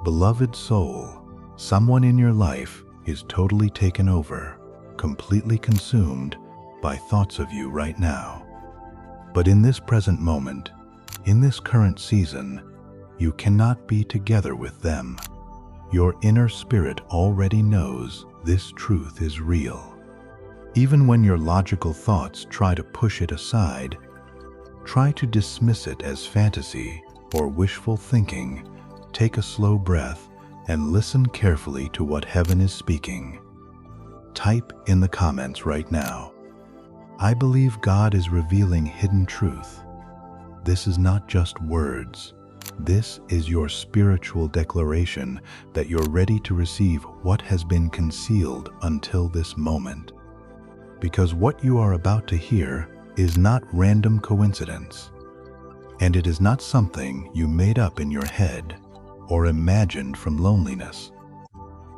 Beloved soul, someone in your life is totally taken over, completely consumed by thoughts of you right now. But in this present moment, in this current season, you cannot be together with them. Your inner spirit already knows this truth is real. Even when your logical thoughts try to push it aside, try to dismiss it as fantasy or wishful thinking, take a slow breath and listen carefully to what heaven is speaking. Type in the comments right now, "I believe God is revealing hidden truth." This is not just words. This is your spiritual declaration that you're ready to receive what has been concealed until this moment. Because what you are about to hear is not random coincidence, and it is not something you made up in your head or imagined from loneliness.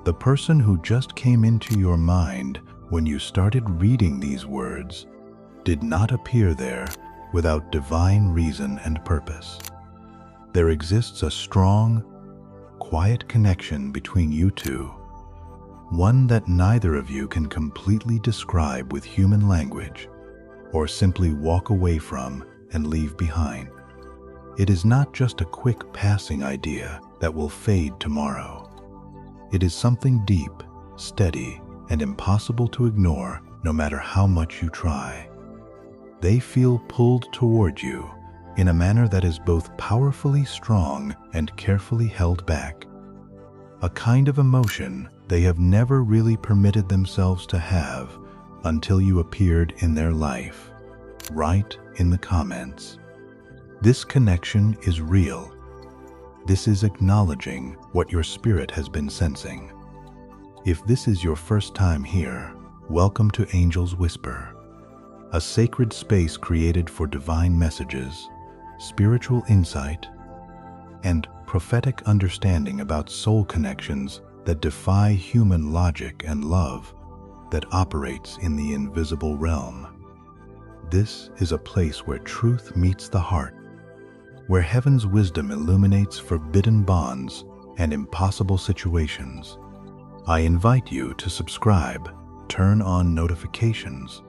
The person who just came into your mind when you started reading these words did not appear there without divine reason and purpose. There exists a strong, quiet connection between you two, one that neither of you can completely describe with human language or simply walk away from and leave behind. It is not just a quick passing idea that will fade tomorrow. It is something deep, steady, and impossible to ignore no matter how much you try. They feel pulled toward you in a manner that is both powerfully strong and carefully held back. A kind of emotion they have never really permitted themselves to have until you appeared in their life. Write in the comments, "This connection is real." This is acknowledging what your spirit has been sensing. If this is your first time here, welcome to Angel's Whisper, a sacred space created for divine messages, spiritual insight, and prophetic understanding about soul connections that defy human logic and love that operates in the invisible realm. This is a place where truth meets the heart, where heaven's wisdom illuminates forbidden bonds and impossible situations. I invite you to subscribe, turn on notifications,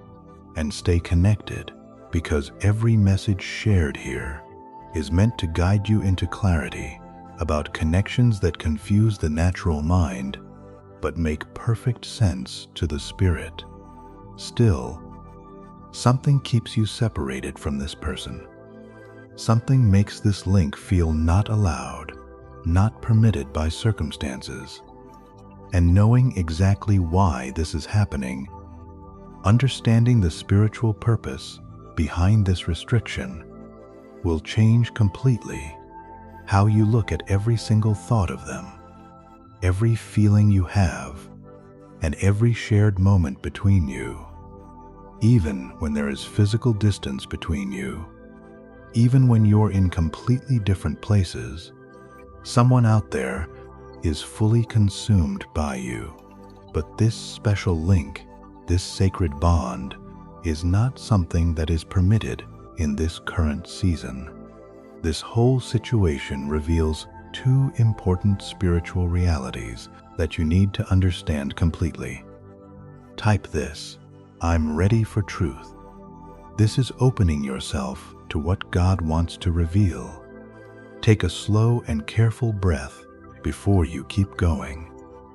and stay connected, because every message shared here is meant to guide you into clarity about connections that confuse the natural mind but make perfect sense to the spirit. Still, something keeps you separated from this person. Something makes this link feel not allowed, not permitted by circumstances. And knowing exactly why this is happening, understanding the spiritual purpose behind this restriction, will change completely how you look at every single thought of them, every feeling you have, and every shared moment between you. Even when there is physical distance between you, even when you're in completely different places, someone out there is fully consumed by you. But this special link, this sacred bond, is not something that is permitted in this current season. This whole situation reveals two important spiritual realities that you need to understand completely. Type this, "I'm ready for truth." This is opening yourself to what God wants to reveal. Take a slow and careful breath before you keep going,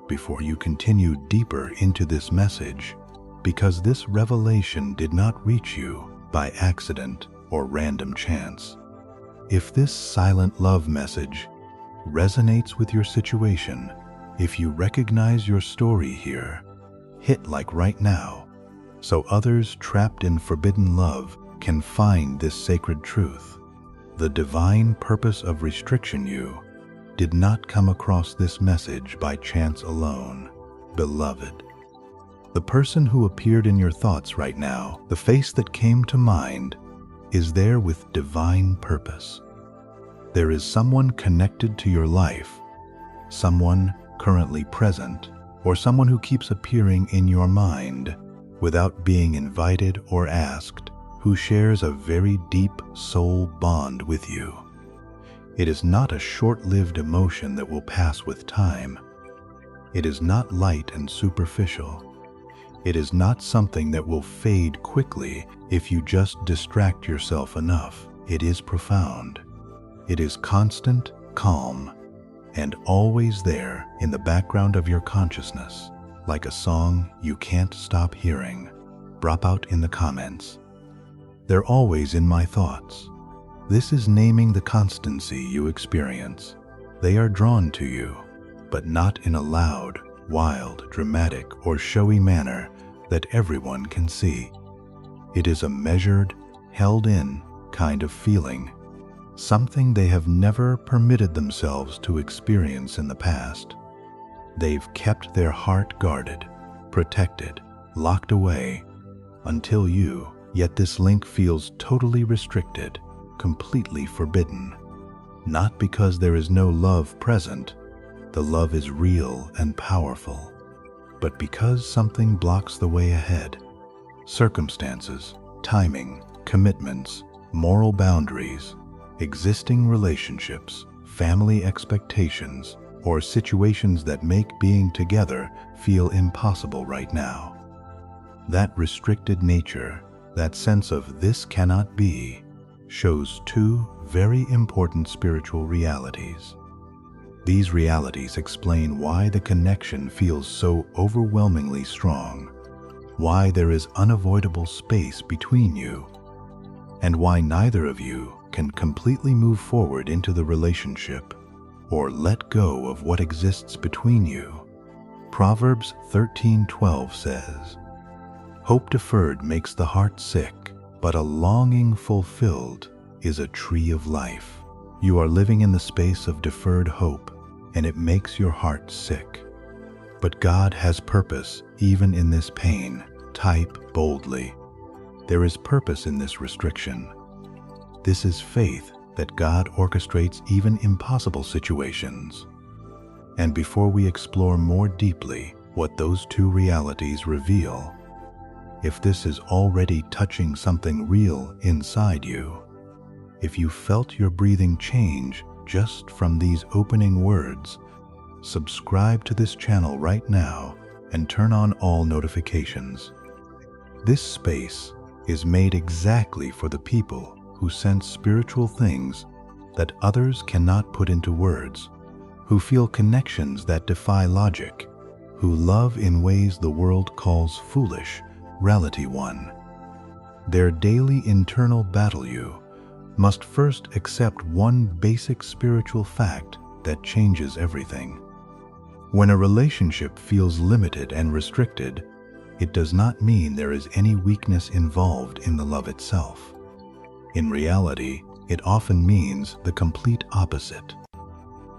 before you continue deeper into this message, because this revelation did not reach you by accident or random chance. If this silent love message resonates with your situation, if you recognize your story here, hit like right now, so others trapped in forbidden love can find this sacred truth. The divine purpose of restriction you did not come across this message by chance alone, beloved. The person who appeared in your thoughts right now, the face that came to mind, is there with divine purpose. There is someone connected to your life, someone currently present, or someone who keeps appearing in your mind without being invited or asked, who shares a very deep soul bond with you. It is not a short-lived emotion that will pass with time. It is not light and superficial. It is not something that will fade quickly if you just distract yourself enough. It is profound. It is constant, calm, and always there in the background of your consciousness, like a song you can't stop hearing. Drop out in the comments. They're always in my thoughts. This is naming the constancy you experience. They are drawn to you, but not in a loud, wild, dramatic, or showy manner that everyone can see. It is a measured, held-in kind of feeling, something they have never permitted themselves to experience in the past. They've kept their heart guarded, protected, locked away, until you, yet this link feels totally restricted, completely forbidden. Not because there is no love present, the love is real and powerful, but because something blocks the way ahead. Circumstances, timing, commitments, moral boundaries, existing relationships, family expectations, or situations that make being together feel impossible right now. That restricted nature, that sense of this cannot be, shows two very important spiritual realities. These realities explain why the connection feels so overwhelmingly strong, why there is unavoidable space between you, and why neither of you can completely move forward into the relationship or let go of what exists between you. Proverbs 13:12 says, "Hope deferred makes the heart sick, but a longing fulfilled is a tree of life." You are living in the space of deferred hope, and it makes your heart sick. But God has purpose even in this pain. Type boldly. There is purpose in this restriction. This is faith that God orchestrates even impossible situations. And before we explore more deeply what those two realities reveal, if this is already touching something real inside you, if you felt your breathing change just from these opening words, subscribe to this channel right now and turn on all notifications. This space is made exactly for the people who sense spiritual things that others cannot put into words, who feel connections that defy logic, who love in ways the world calls foolish, reality one. Their daily internal battle you must first accept one basic spiritual fact that changes everything. When a relationship feels limited and restricted, it does not mean there is any weakness involved in the love itself. In reality, it often means the complete opposite.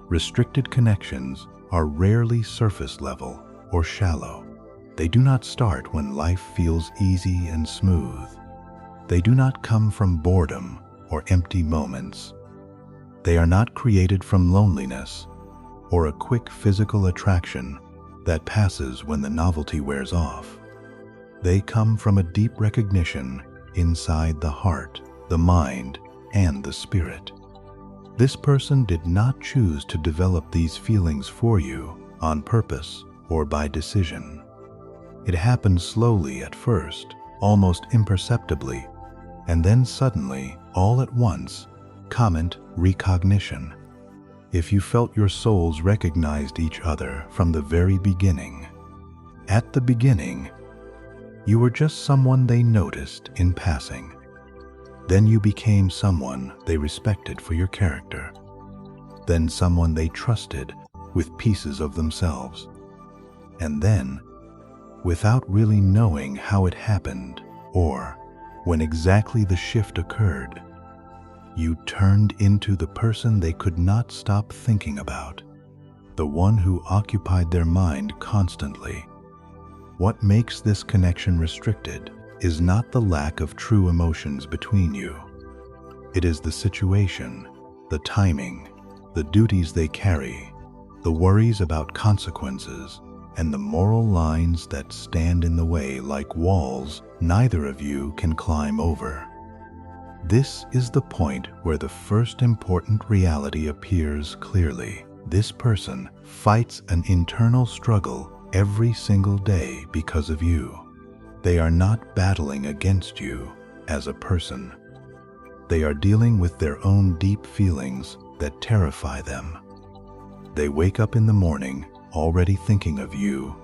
Restricted connections are rarely surface level or shallow. They do not start when life feels easy and smooth. They do not come from boredom or empty moments. They are not created from loneliness or a quick physical attraction that passes when the novelty wears off. They come from a deep recognition inside the heart, the mind, and the spirit. This person did not choose to develop these feelings for you on purpose or by decision. It happened slowly at first, almost imperceptibly, and then suddenly, all at once, comment recognition. If you felt your souls recognized each other from the very beginning, at the beginning, you were just someone they noticed in passing. Then you became someone they respected for your character. Then someone they trusted with pieces of themselves. And then, without really knowing how it happened or when exactly the shift occurred, you turned into the person they could not stop thinking about, the one who occupied their mind constantly. What makes this connection restricted is not the lack of true emotions between you. It is the situation, the timing, the duties they carry, the worries about consequences, and the moral lines that stand in the way like walls neither of you can climb over. This is the point where the first important reality appears clearly. This person fights an internal struggle every single day because of you. They are not battling against you as a person. They are dealing with their own deep feelings that terrify them. They wake up in the morning already thinking of you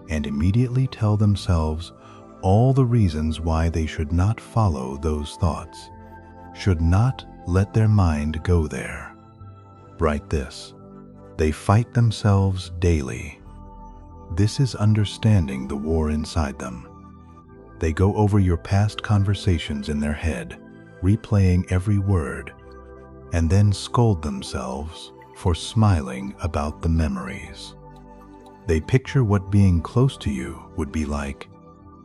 and immediately tell themselves all the reasons why they should not follow those thoughts, should not let their mind go there. Write this: they fight themselves daily. This is understanding the war inside them. They go over your past conversations in their head, replaying every word, and then scold themselves for smiling about the memories. They picture what being close to you would be like,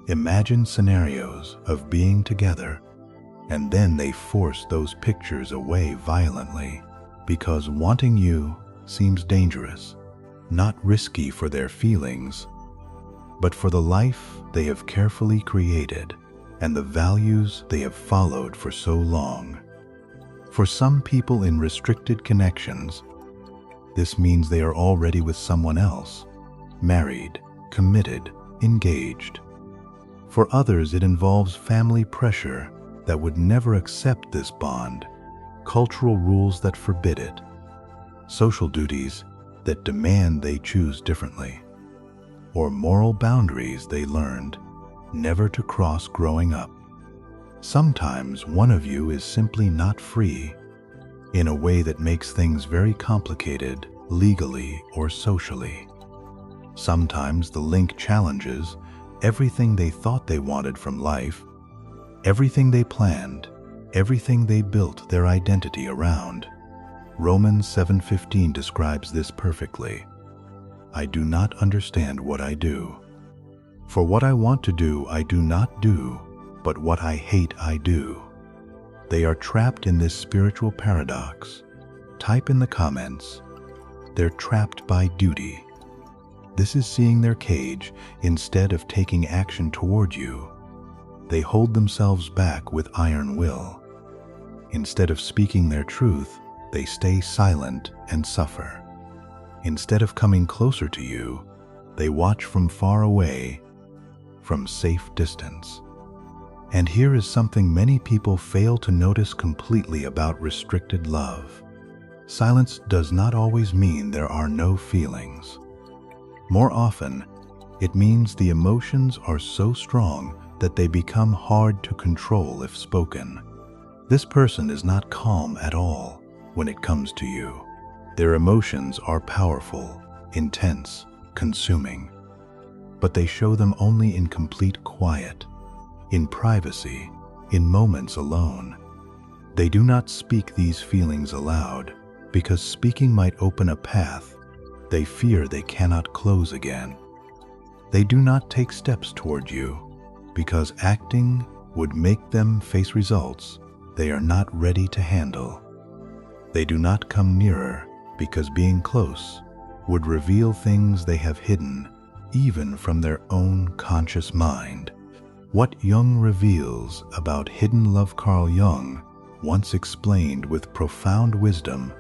imagine scenarios of being together, and then they force those pictures away violently because wanting you seems dangerous, not risky for their feelings, but for the life they have carefully created and the values they have followed for so long. For some people in restricted connections, this means they are already with someone else, married, committed, engaged. For others, it involves family pressure that would never accept this bond, cultural rules that forbid it, social duties that demand they choose differently, or moral boundaries they learned never to cross growing up. Sometimes one of you is simply not free in a way that makes things very complicated legally or socially. Sometimes the link challenges everything they thought they wanted from life, everything they planned, everything they built their identity around. Romans 7:15 describes this perfectly. I do not understand what I do. For what I want to do, I do not do, but what I hate, I do. They are trapped in this spiritual paradox. Type in the comments, they're trapped by duty. This is seeing their cage instead of taking action toward you. They hold themselves back with iron will. Instead of speaking their truth, they stay silent and suffer. Instead of coming closer to you, they watch from far away, from safe distance. And here is something many people fail to notice completely about restricted love. Silence does not always mean there are no feelings. More often, it means the emotions are so strong that they become hard to control if spoken. This person is not calm at all when it comes to you. Their emotions are powerful, intense, consuming, but they show them only in complete quiet, in privacy, in moments alone. They do not speak these feelings aloud because speaking might open a path they fear they cannot close again. They do not take steps toward you because acting would make them face results they are not ready to handle. They do not come nearer because being close would reveal things they have hidden even from their own conscious mind. What Jung reveals about hidden love. Carl Jung once explained with profound wisdom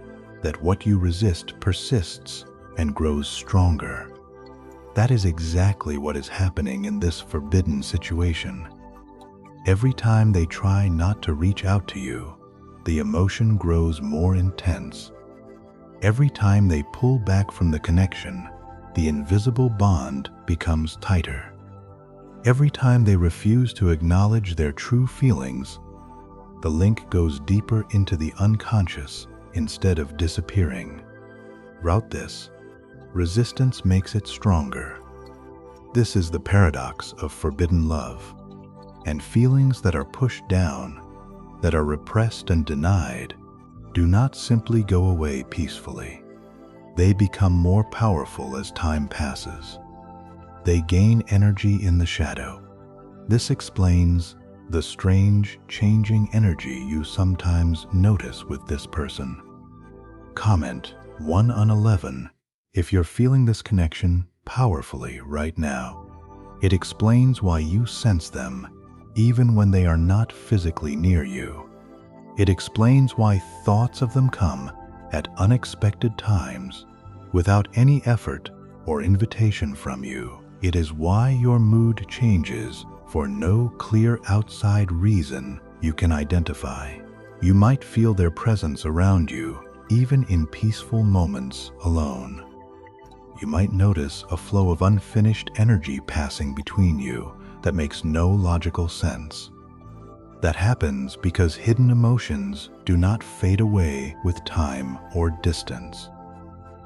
that what you resist persists and grows stronger. That is exactly what is happening in this forbidden situation. Every time they try not to reach out to you, the emotion grows more intense. Every time they pull back from the connection, the invisible bond becomes tighter. Every time they refuse to acknowledge their true feelings, the link goes deeper into the unconscious instead of disappearing. Route this. Resistance makes it stronger. This is the paradox of forbidden love. And feelings that are pushed down, that are repressed and denied, do not simply go away peacefully. They become more powerful as time passes. They gain energy in the shadow. This explains the strange, changing energy you sometimes notice with this person. Comment 1 on 11 if you're feeling this connection powerfully right now. It explains why you sense them even when they are not physically near you. It explains why thoughts of them come at unexpected times without any effort or invitation from you. It is why your mood changes for no clear outside reason you can identify. You might feel their presence around you, even in peaceful moments alone. You might notice a flow of unfinished energy passing between you that makes no logical sense. That happens because hidden emotions do not fade away with time or distance.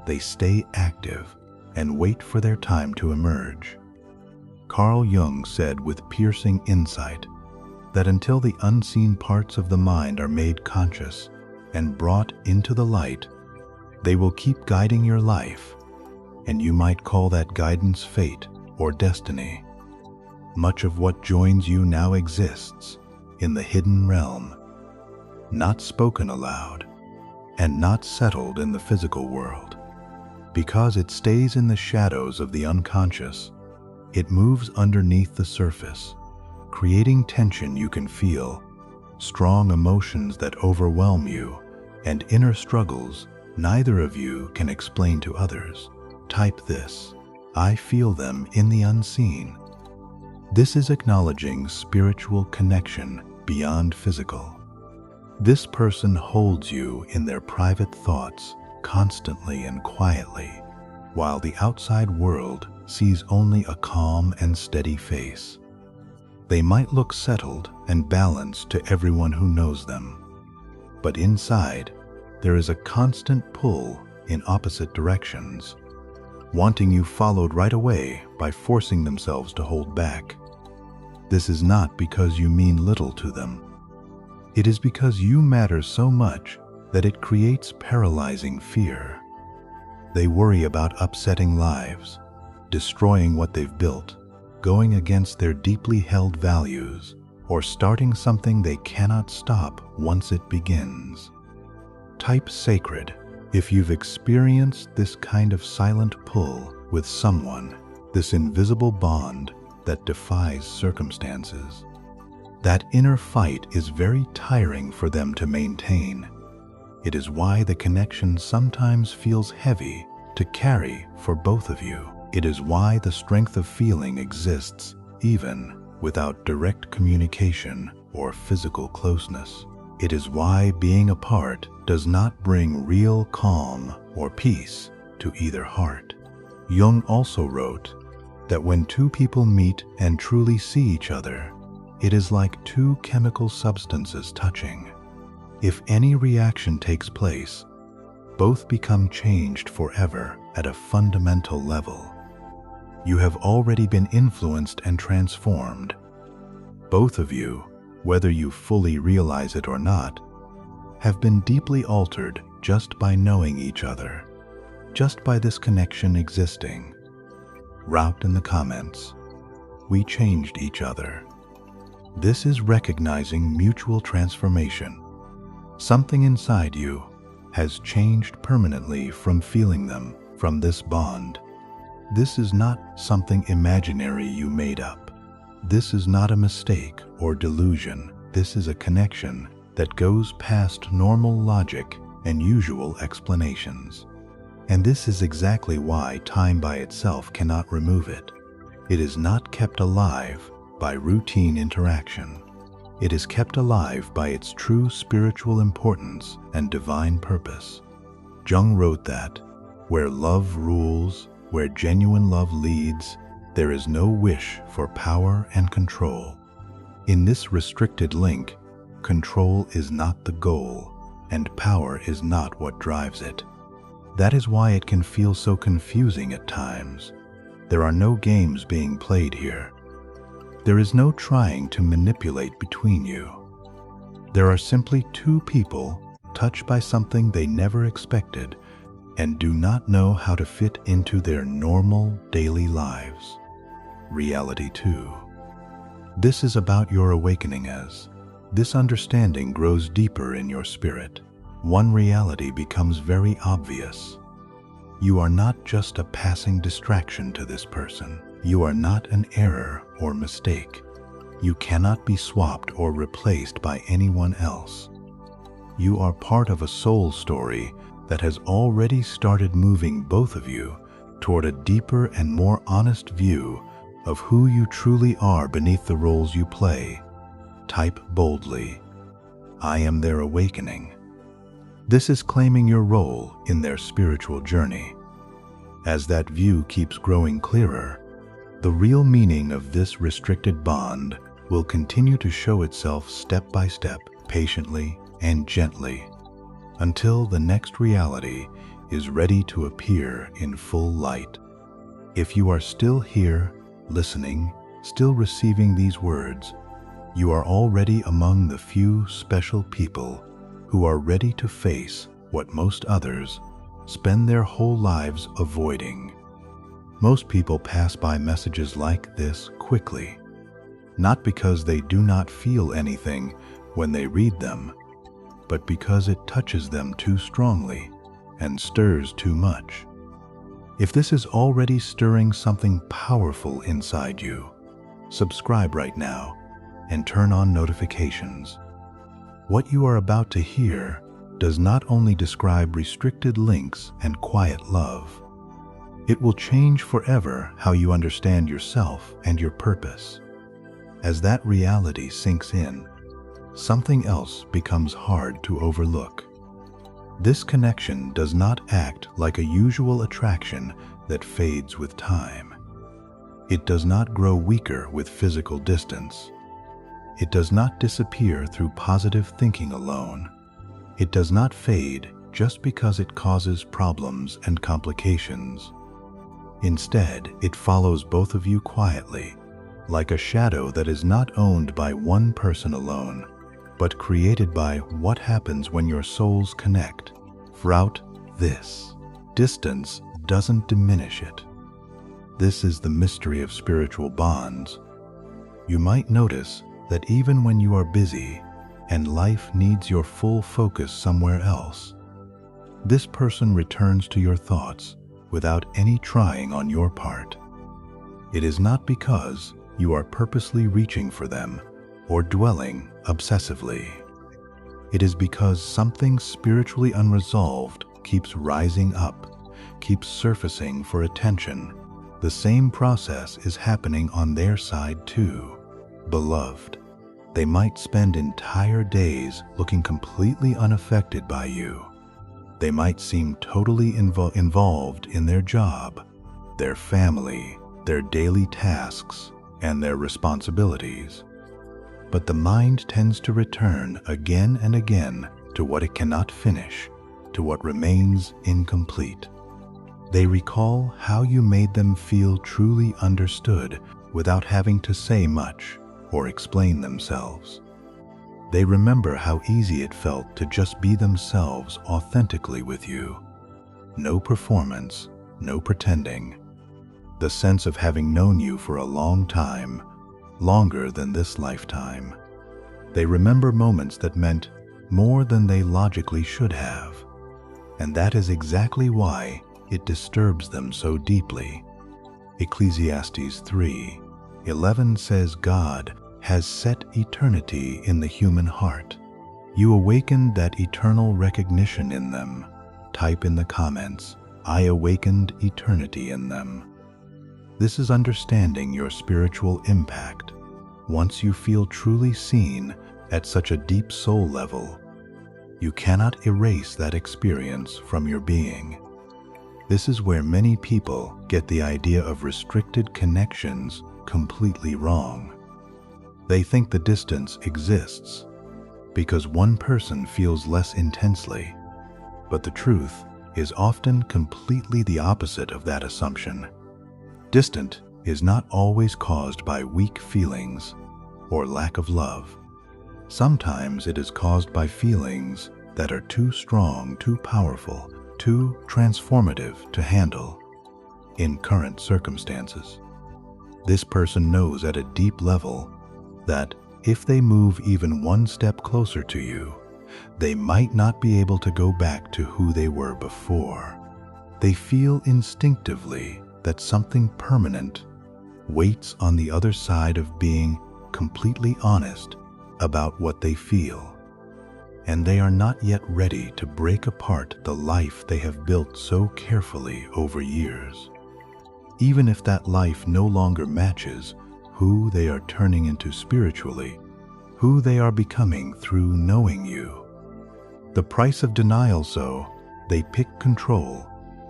They stay active and wait for their time to emerge. Carl Jung said with piercing insight that until the unseen parts of the mind are made conscious and brought into the light, they will keep guiding your life, and you might call that guidance fate or destiny. Much of what joins you now exists in the hidden realm, not spoken aloud, and not settled in the physical world. Because it stays in the shadows of the unconscious, it moves underneath the surface, creating tension you can feel, strong emotions that overwhelm you, and inner struggles neither of you can explain to others. Type this: I feel them in the unseen. This is acknowledging spiritual connection beyond physical. This person holds you in their private thoughts constantly and quietly, while the outside world sees only a calm and steady face. They might look settled and balanced to everyone who knows them, but inside, there is a constant pull in opposite directions, wanting you followed right away by forcing themselves to hold back. This is not because you mean little to them. It is because you matter so much that it creates paralyzing fear. They worry about upsetting lives, destroying what they've built, going against their deeply held values, or starting something they cannot stop once it begins. Type sacred if you've experienced this kind of silent pull with someone, this invisible bond that defies circumstances. That inner fight is very tiring for them to maintain. It is why the connection sometimes feels heavy to carry for both of you. It is why the strength of feeling exists even without direct communication or physical closeness. It is why being apart does not bring real calm or peace to either heart. Jung also wrote that when two people meet and truly see each other, it is like two chemical substances touching. If any reaction takes place, both become changed forever at a fundamental level. You have already been influenced and transformed. Both of you, whether you fully realize it or not, have been deeply altered just by knowing each other, just by this connection existing. Wrote in the comments, we changed each other. This is recognizing mutual transformation. Something inside you has changed permanently from feeling them, from this bond. This is not something imaginary you made up. This is not a mistake or delusion. This is a connection that goes past normal logic and usual explanations. And this is exactly why time by itself cannot remove it. It is not kept alive by routine interaction. It is kept alive by its true spiritual importance and divine purpose. Jung wrote that, where love rules, where genuine love leads, there is no wish for power and control. In this restricted link, control is not the goal, and power is not what drives it. That is why it can feel so confusing at times. There are no games being played here. There is no trying to manipulate between you. There are simply two people touched by something they never expected and do not know how to fit into their normal daily lives. Reality 2. This is about your awakening as this understanding grows deeper in your spirit. One reality becomes very obvious. You are not just a passing distraction to this person. You are not an error or mistake. You cannot be swapped or replaced by anyone else. You are part of a soul story that has already started moving both of you toward a deeper and more honest view of who you truly are beneath the roles you play. Type boldly, "I am their awakening." This is claiming your role in their spiritual journey. As that view keeps growing clearer, the real meaning of this restricted bond will continue to show itself step by step, patiently and gently, until the next reality is ready to appear in full light. If you are still here, listening, still receiving these words, you are already among the few special people who are ready to face what most others spend their whole lives avoiding. Most people pass by messages like this quickly, not because they do not feel anything when they read them, but because it touches them too strongly and stirs too much. If this is already stirring something powerful inside you, subscribe right now and turn on notifications. What you are about to hear does not only describe restricted links and quiet love. It will change forever how you understand yourself and your purpose. As that reality sinks in, something else becomes hard to overlook. This connection does not act like a usual attraction that fades with time. It does not grow weaker with physical distance. It does not disappear through positive thinking alone. It does not fade just because it causes problems and complications. Instead, it follows both of you quietly, like a shadow that is not owned by one person alone, but created by what happens when your souls connect. Throughout this, distance doesn't diminish it. This is the mystery of spiritual bonds. You might notice that even when you are busy and life needs your full focus somewhere else, this person returns to your thoughts without any trying on your part. It is not because you are purposely reaching for them or dwelling obsessively. It is because something spiritually unresolved keeps rising up, keeps surfacing for attention. The same process is happening on their side too. Beloved, they might spend entire days looking completely unaffected by you. They might seem totally involved in their job, their family, their daily tasks, and their responsibilities. But the mind tends to return again and again to what it cannot finish, to what remains incomplete. They recall how you made them feel truly understood without having to say much or explain themselves. They remember how easy it felt to just be themselves authentically with you. No performance, no pretending. The sense of having known you for a long time, longer than this lifetime. They remember moments that meant more than they logically should have. And that is exactly why it disturbs them so deeply. Ecclesiastes 3:11 says God has set eternity in the human heart. You awakened that eternal recognition in them. Type in the comments, "I awakened eternity in them." This is understanding your spiritual impact. Once you feel truly seen at such a deep soul level, you cannot erase that experience from your being. This is where many people get the idea of restricted connections completely wrong. They think the distance exists because one person feels less intensely, but the truth is often completely the opposite of that assumption. Distant is not always caused by weak feelings or lack of love. Sometimes it is caused by feelings that are too strong, too powerful, too transformative to handle in current circumstances. This person knows at a deep level that if they move even one step closer to you, they might not be able to go back to who they were before. They feel instinctively that something permanent waits on the other side of being completely honest about what they feel. and they are not yet ready to break apart the life they have built so carefully over years. Even if that life no longer matches who they are turning into spiritually, who they are becoming through knowing you. The price of denial, so they pick control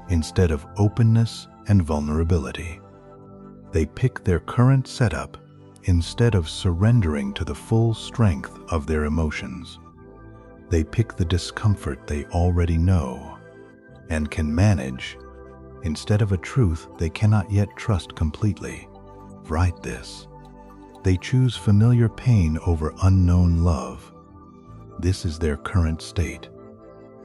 instead of openness and vulnerability. They pick their current setup instead of surrendering to the full strength of their emotions. They pick the discomfort they already know and can manage instead of a truth they cannot yet trust completely. Write this. They choose familiar pain over unknown love. This is their current state.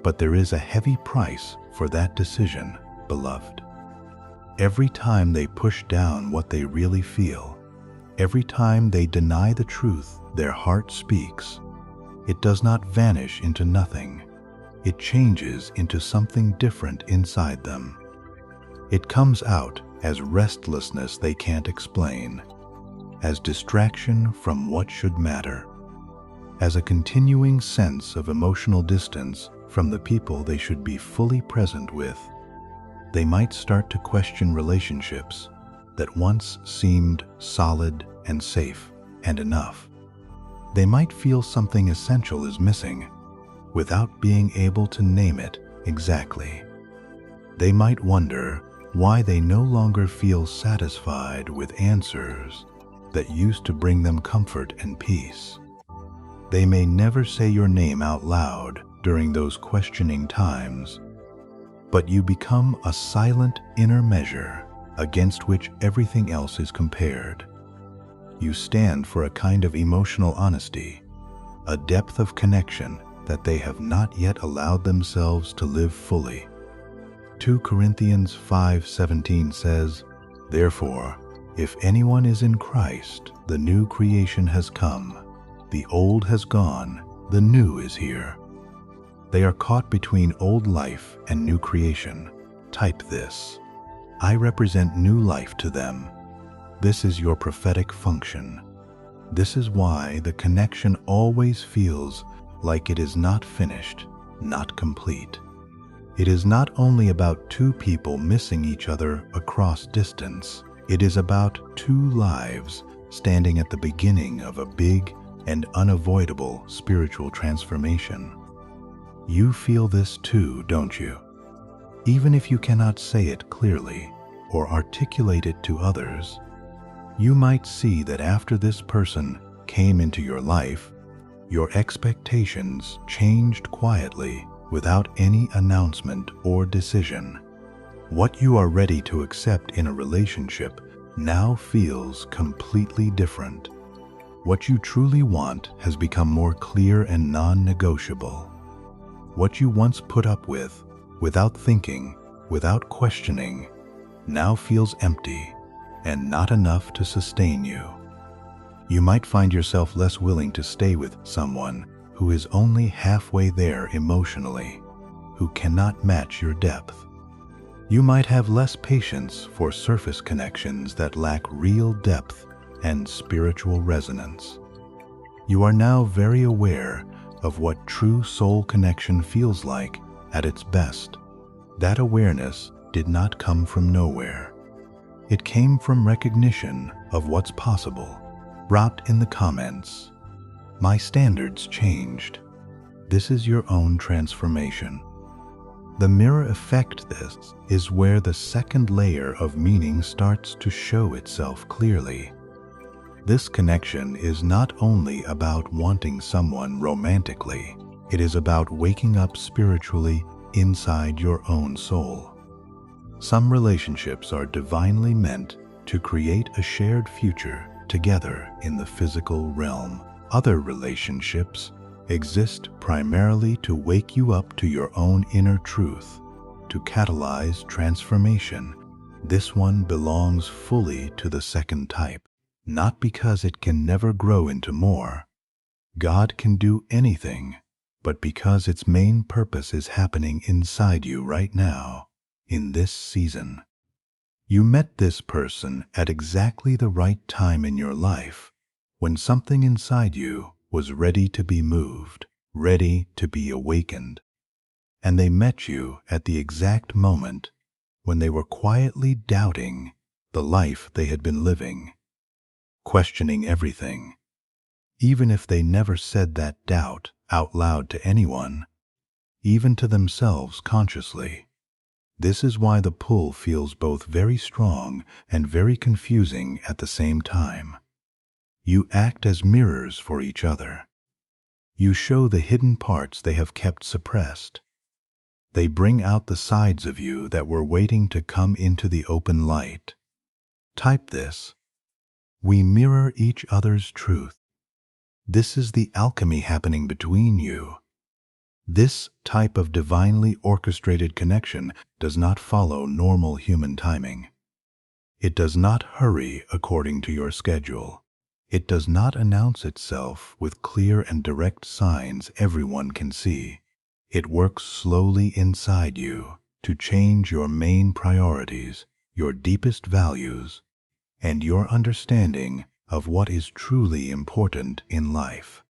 But there is a heavy price for that decision, beloved. Every time they push down what they really feel, every time they deny the truth their heart speaks, it does not vanish into nothing. It changes into something different inside them. It comes out as restlessness they can't explain, as distraction from what should matter, as a continuing sense of emotional distance from the people they should be fully present with. They might start to question relationships that once seemed solid and safe and enough. They might feel something essential is missing without being able to name it exactly. They might wonder why they no longer feel satisfied with answers that used to bring them comfort and peace. They may never say your name out loud during those questioning times, but you become a silent inner measure against which everything else is compared. You stand for a kind of emotional honesty, a depth of connection that they have not yet allowed themselves to live fully. 2 Corinthians 5:17 says, "Therefore, if anyone is in Christ, the new creation has come. The old has gone, the new is here." They are caught between old life and new creation. Type this. I represent new life to them. This is your prophetic function. This is why the connection always feels like it is not finished, not complete. It is not only about two people missing each other across distance. It is about two lives standing at the beginning of a big and unavoidable spiritual transformation. You feel this too, don't you? Even if you cannot say it clearly or articulate it to others, you might see that after this person came into your life, your expectations changed quietly without any announcement or decision. What you are ready to accept in a relationship now feels completely different. What you truly want has become more clear and non-negotiable. What you once put up with, without thinking, without questioning, now feels empty and not enough to sustain you. You might find yourself less willing to stay with someone who is only halfway there emotionally, who cannot match your depth. You might have less patience for surface connections that lack real depth and spiritual resonance. You are now very aware of what true soul connection feels like at its best. That awareness did not come from nowhere. It came from recognition of what's possible. Wrote in the comments, "My standards changed." This is your own transformation. The mirror effect, this is where the second layer of meaning starts to show itself clearly. This connection is not only about wanting someone romantically, it is about waking up spiritually inside your own soul. Some relationships are divinely meant to create a shared future together in the physical realm. Other relationships exist primarily to wake you up to your own inner truth, to catalyze transformation. This one belongs fully to the second type, not because it can never grow into more. God can do anything, but because its main purpose is happening inside you right now, in this season. You met this person at exactly the right time in your life, when something inside you was ready to be moved. ready to be awakened. And they met you at the exact moment when they were quietly doubting the life they had been living, questioning everything. Even if they never said that doubt out loud to anyone, even to themselves consciously. This is why the pull feels both very strong and very confusing at the same time. You act as mirrors for each other. You show the hidden parts they have kept suppressed. They bring out the sides of you that were waiting to come into the open light. Type this: we mirror each other's truth. This is the alchemy happening between you. This type of divinely orchestrated connection does not follow normal human timing. It does not hurry according to your schedule. It does not announce itself with clear and direct signs everyone can see. It works slowly inside you to change your main priorities, your deepest values, and your understanding of what is truly important in life.